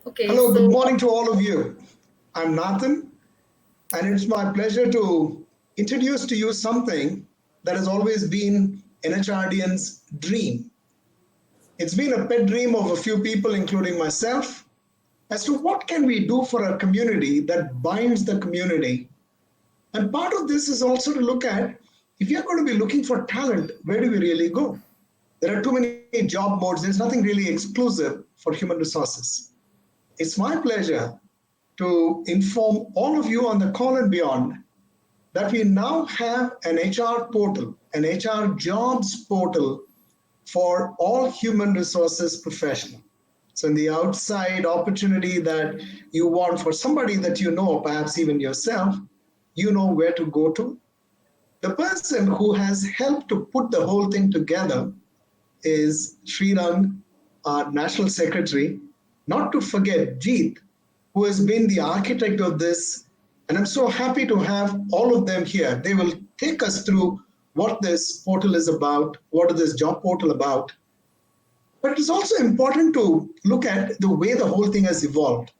Okay, Hello, good so morning to all of you. I'm Nathan, and it's my pleasure to introduce to you something that has always been an HRDN's dream. It's been a pet dream of a few people, including myself, as to what can we do for a community that binds the community. And part of this is also to look at if you're going to be looking for talent, where do we really go? There are too many job modes. There's nothing really exclusive for human resources. It's my pleasure to inform all of you on the call and beyond that we now have an HR portal, an HR jobs portal for all human resources professional. So, in the outside opportunity that you want for somebody that you know, perhaps even yourself, you know where to go to. The person who has helped to put the whole thing together is Srirang, our National Secretary, not to forget Jeet, who has been the architect of this. And I'm so happy to have all of them here. They will take us through what this portal is about, what is this job portal about. But it is also important to look at the way the whole thing has evolved.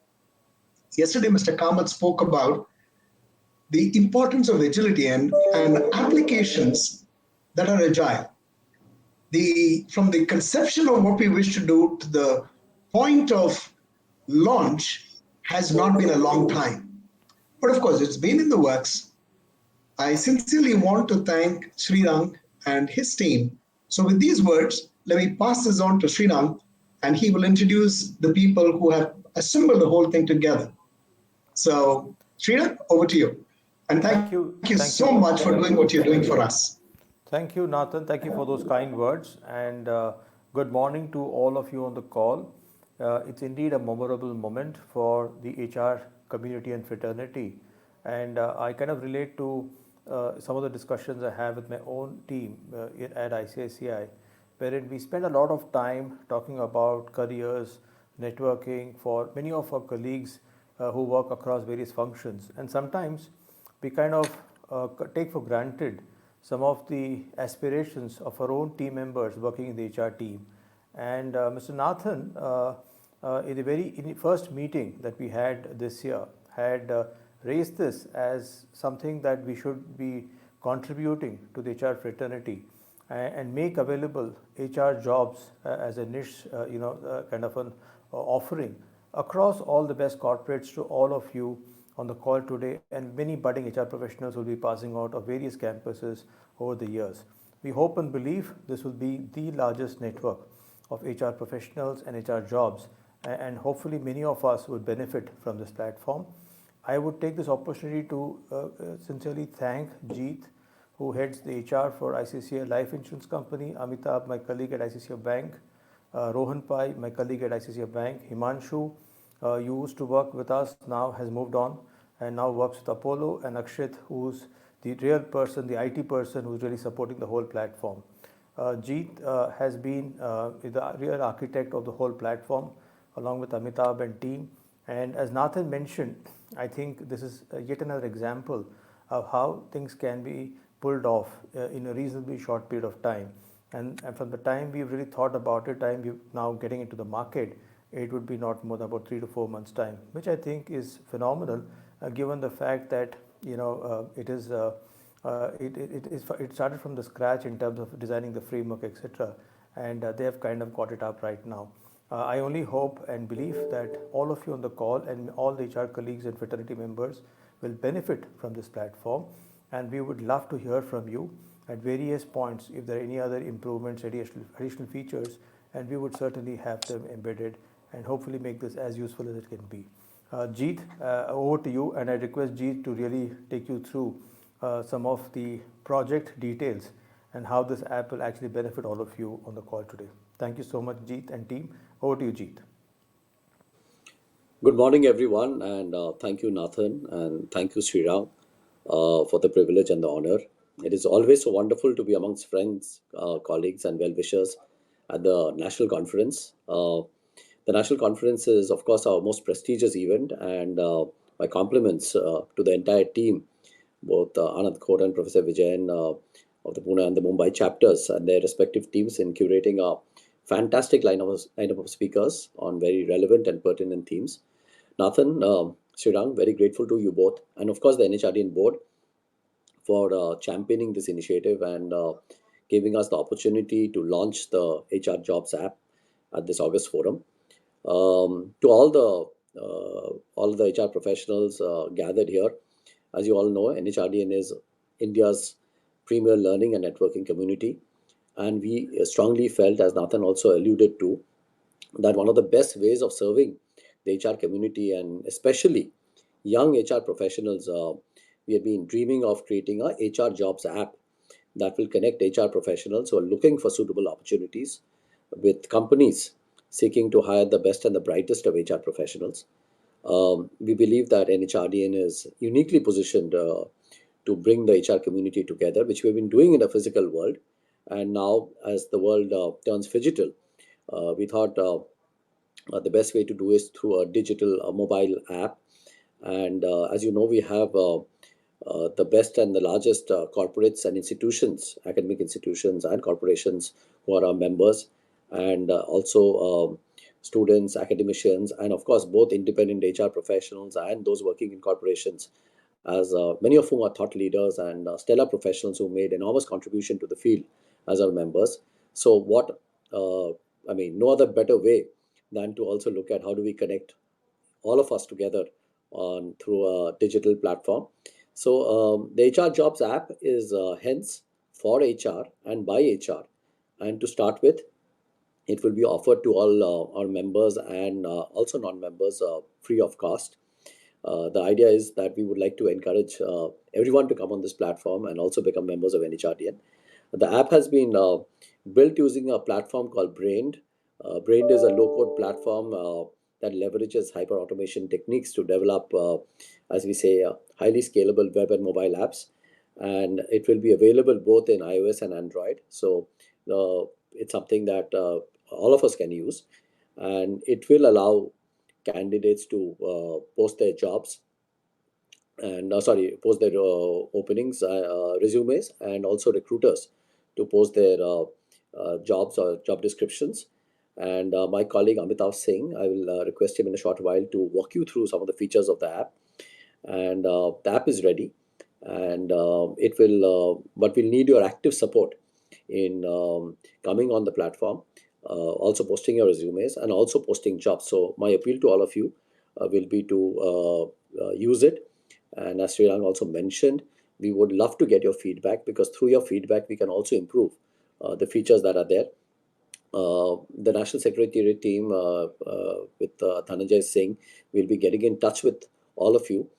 Yesterday, Mr. Kamath spoke about the importance of agility and applications that are agile. From the conception of what we wish to do to the point of launch has not been a long time. But of course, it's been in the works. I sincerely want to thank Srirang and his team. So, with these words, let me pass this on to Srirang, and he will introduce the people who have assembled the whole thing together. So, Srirang, over to you. And thank you so much for doing what you're doing for us. Thank you, Nathan. Thank you for those kind words, and good morning to all of you on the call. It's indeed a memorable moment for the HR community and fraternity, and I kind of relate to some of the discussions I have with my own team at ICICI, wherein we spend a lot of time talking about careers, networking for many of our colleagues who work across various functions, and sometimes we kind of take for granted some of the aspirations of our own team members working in the HR team. And Mr. Nathan, in the first meeting that we had this year, had raised this as something that we should be contributing to the HR fraternity and make available HR jobs as a niche, kind of an offering across all the best corporates to all of you on the call today, and many budding HR professionals will be passing out of various campuses over the years. We hope and believe this will be the largest network of HR professionals and HR jobs, and hopefully many of us would benefit from this platform. I would take this opportunity to sincerely thank Jeet, who heads the HR for ICICI Life Insurance Company, Amitabh, my colleague at ICICI Bank, Rohan Pai, my colleague at ICICI Bank, Himanshu, used to work with us, now has moved on and now works with Apollo, and Akshit, who's the real person, the IT person who's really supporting the whole platform. Jeet has been the real architect of the whole platform along with Amitabh and team. And as Nathan mentioned, I think this is yet another example of how things can be pulled off in a reasonably short period of time. And from the time we've really thought about it, time we're now getting into the market, it would be not more than about 3 to 4 months time, which I think is phenomenal, given the fact that it started from the scratch in terms of designing the framework, etc. And they have kind of got it up right now. I only hope and believe that all of you on the call and all the HR colleagues and fraternity members will benefit from this platform, and we would love to hear from you at various points if there are any other improvements, additional features, and we would certainly have them embedded and hopefully make this as useful as it can be. Jeet, over to you, and I request Jeet to really take you through some of the project details and how this app will actually benefit all of you on the call today. Thank you so much, Jeet and team. Over to you, Jeet. Good morning, everyone, and thank you, Nathan, and thank you, Sriram, for the privilege and the honor. It is always so wonderful to be amongst friends, colleagues, and well-wishers at the national conference. The national conference is, of course, our most prestigious event, and my compliments to the entire team, both Anand Khor and Professor Vijayan of the Pune and the Mumbai chapters and their respective teams in curating a fantastic lineup of speakers on very relevant and pertinent themes. Nathan, Srirang, very grateful to you both, and of course the NHRDN board for championing this initiative and giving us the opportunity to launch the HR Jobs app at this August forum. To all the HR professionals gathered here, as you all know, NHRDN is India's premier learning and networking community, and we strongly felt, as Nathan also alluded to, that one of the best ways of serving the HR community and especially young HR professionals, we have been dreaming of creating a HR Jobs app that will connect HR professionals who are looking for suitable opportunities with companies seeking to hire the best and the brightest of HR professionals. We believe that NHRDN is uniquely positioned to bring the HR community together, which we've been doing in the physical world. And now, as the world turns digital, we thought the best way to do is through a digital mobile app. And as you know, we have the best and the largest corporates and institutions, academic institutions and corporations who are our members, and also students, academicians, and of course, both independent HR professionals and those working in corporations, as many of whom are thought leaders and stellar professionals who made enormous contribution to the field as our members. So, no other better way than to also look at how do we connect all of us together on through a digital platform. So the HR Jobs app is hence for HR and by HR. And to start with, it will be offered to all our members and also non-members free of cost. The idea is that we would like to encourage everyone to come on this platform and also become members of NHRDN. The app has been built using a platform called Brained. Brained is a low-code platform that leverages hyper automation techniques to develop, as we say, highly scalable web and mobile apps. And it will be available both in iOS and Android. So it's something that all of us can use, and it will allow candidates to post their jobs and post their openings, resumes, and also recruiters to post their jobs or job descriptions. And my colleague Amitav Singh, I will request him in a short while to walk you through some of the features of the app. And the app is ready, and it will but we'll need your active support in coming on the platform, also posting your resumes and also posting jobs. So my appeal to all of you will be to use it. And as Srirang also mentioned, we would love to get your feedback, because through your feedback we can also improve the features that are there. The National Secretariat team with Dhananjay Singh will be getting in touch with all of you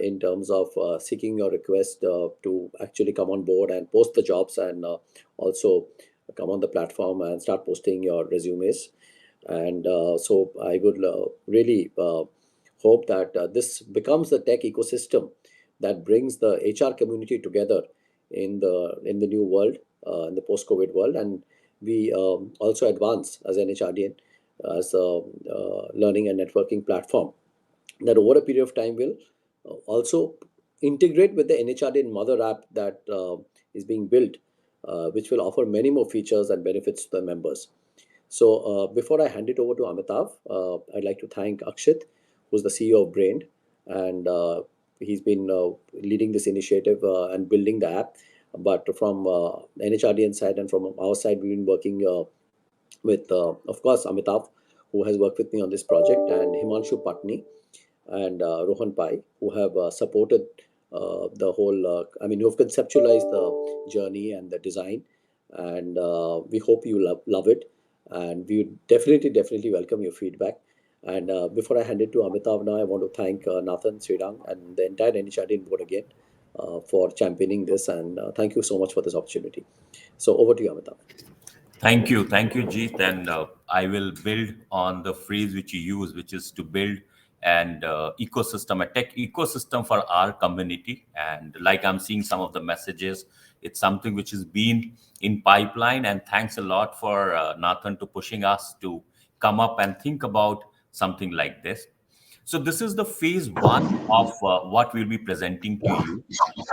in terms of seeking your request to actually come on board and post the jobs, and also come on the platform and start posting your resumes. And so I would really hope that this becomes the tech ecosystem that brings the HR community together in the new world, in the post-COVID world. And we also advance as NHRDN as a learning and networking platform that over a period of time will also integrate with the NHRDN mother app that is being built, which will offer many more features and benefits to the members. So before I hand it over to Amitav, I'd like to thank Akshit, who's the CEO of Brained, and he's been leading this initiative and building the app. But from NHRDN side and from our side, we've been working with, of course, Amitav, who has worked with me on this project, and Himanshu Patni and Rohan Pai, who have supported the whole, who have conceptualized the journey and the design. And we hope you love it. And we would definitely welcome your feedback. And before I hand it to Amitav now, I want to thank Nathan, Srirang, and the entire NHRDN board again for championing this. And thank you so much for this opportunity. So over to you, Amitav. Thank you, Jeet. And I will build on the phrase which you use, which is to build an ecosystem, a tech ecosystem for our community. And like I'm seeing some of the messages, it's something which has been in pipeline. And thanks a lot for Nathan to pushing us to come up and think about something like this. So this is the phase one of what we'll be presenting to you.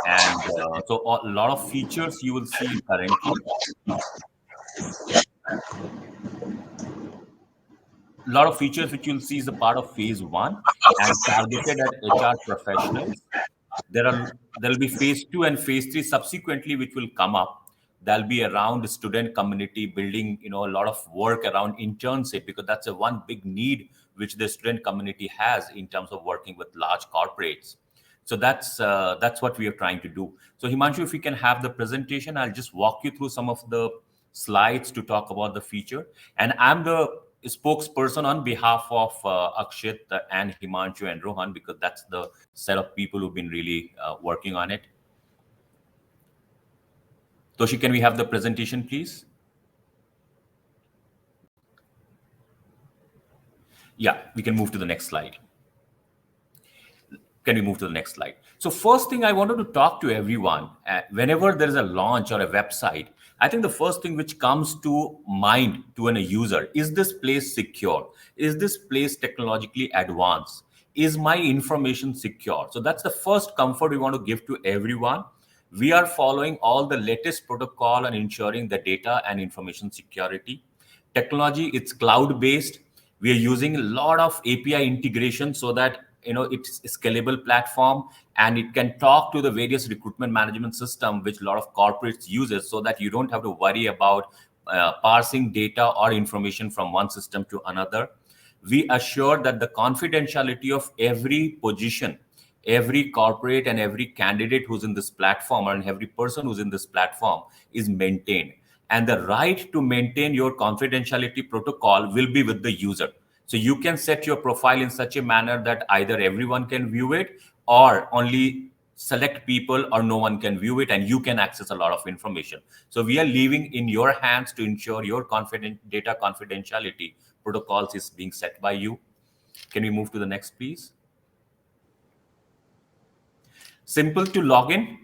And so a lot of features you will see currently. lot of features which you'll see is a part of phase one and targeted at HR professionals. There'll be phase two and phase three subsequently, which will come up. There'll be around the student community building, a lot of work around internship, because that's a one big need which the student community has in terms of working with large corporates. So that's what we are trying to do. So Himanshu, if we can have the presentation, I'll just walk you through some of the slides to talk about the feature. And I'm the spokesperson on behalf of Akshit and Himanshu and Rohan, because that's the set of people who've been really working on it. Toshi, can we have the presentation, please? Yeah, we can move to the next slide. Can we move to the next slide? So first thing I wanted to talk to everyone, whenever there is a launch or a website, I think the first thing which comes to mind to a user, is this place secure? Is this place technologically advanced? Is my information secure? So that's the first comfort we want to give to everyone. We are following all the latest protocol and ensuring the data and information security. Technology, it's cloud based. We are using a lot of API integration so that it's a scalable platform, and it can talk to the various recruitment management system which a lot of corporates uses, so that you don't have to worry about parsing data or information from one system to another. We assure that the confidentiality of every position, every corporate and every candidate who's in this platform, and every person who's in this platform is maintained. And the right to maintain your confidentiality protocol will be with the user. So you can set your profile in such a manner that either everyone can view it, or only select people, or no one can view it, and you can access a lot of information. So we are leaving in your hands to ensure your data confidentiality protocols is being set by you. Can we move to the next, please? Simple to log in.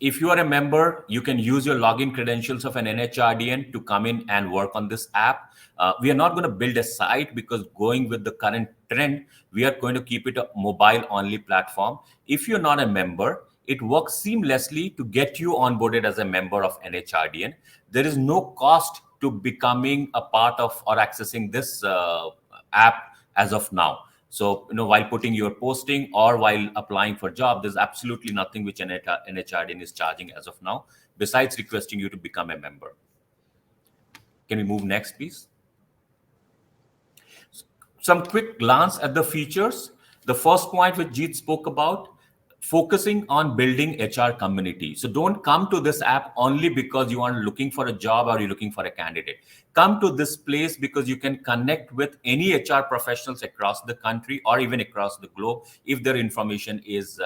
If you are a member, you can use your login credentials of an NHRDN to come in and work on this app. We are not going to build a site, because going with the current trend, we are going to keep it a mobile only platform. If you're not a member, it works seamlessly to get you onboarded as a member of NHRDN. There is no cost to becoming a part of or accessing this app as of now. So, while putting your posting or while applying for job, there's absolutely nothing which NHRDN is charging as of now, besides requesting you to become a member. Can we move next, please? Some quick glance at the features. The first point which Jeet spoke about, focusing on building HR community. So don't come to this app only because you are looking for a job or you're looking for a candidate. Come to this place because you can connect with any HR professionals across the country or even across the globe if their information is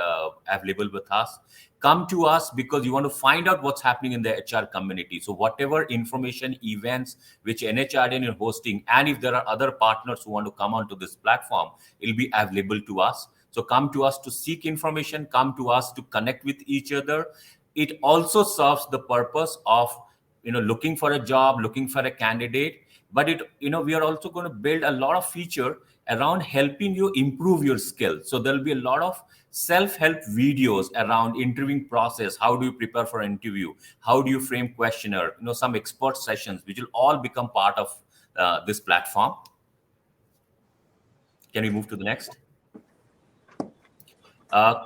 available with us. Come to us because you want to find out what's happening in the HR community. So whatever information, events which NHRDN is hosting, and if there are other partners who want to come onto this platform, it'll be available to us. So come to us to seek information, come to us to connect with each other. It also serves the purpose of looking for a job, looking for a candidate. But we are also going to build a lot of feature around helping you improve your skills. So there'll be a lot of self-help videos around interviewing process. How do you prepare for an interview? How do you frame questionnaire? Some expert sessions, which will all become part of this platform. Can we move to the next?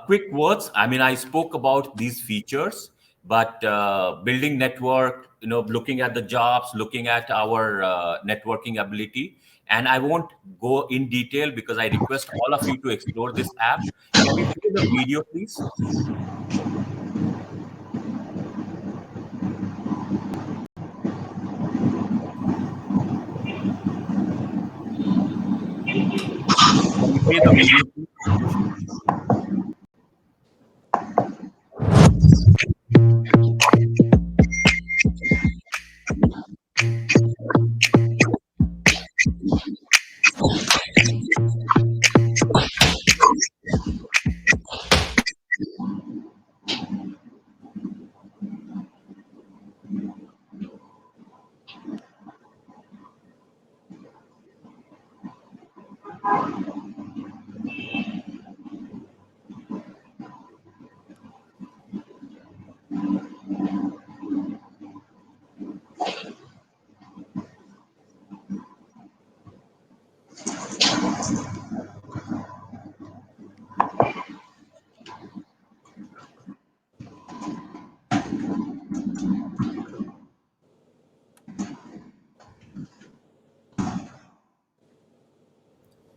Quick words. I mean, I spoke about these features, but building network, looking at the jobs, looking at our networking ability. And I won't go in detail because I request all of you to explore this app. Can we play the video, please? Can we play the video, please?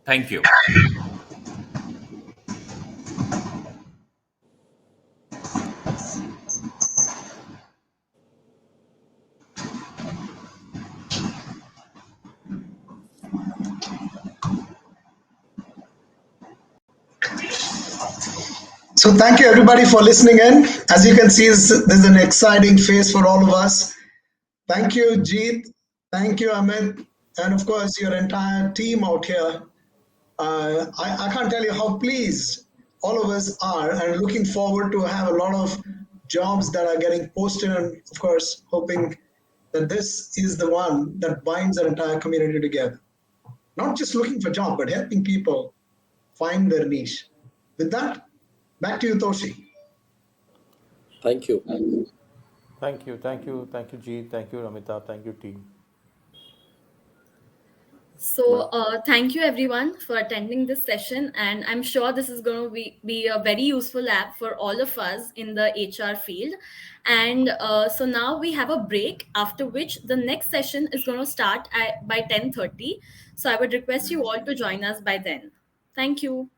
Thank you. So thank you everybody for listening in. As you can see, this is an exciting phase for all of us. Thank you, Jeet. Thank you, Amit. And of course, your entire team out here. I can't tell you how pleased all of us are and looking forward to have a lot of jobs that are getting posted, and of course hoping that this is the one that binds our entire community together. Not just looking for job, but helping people find their niche. With that, back to you, Toshi. Thank you. Thank you, Jeet. Thank you, Amitabh. Thank you, team. So, thank you everyone for attending this session, and I'm sure this is going to be a very useful app for all of us in the HR field. And so now we have a break, after which the next session is going to start by 10:30. So I would request you all to join us by then. Thank you.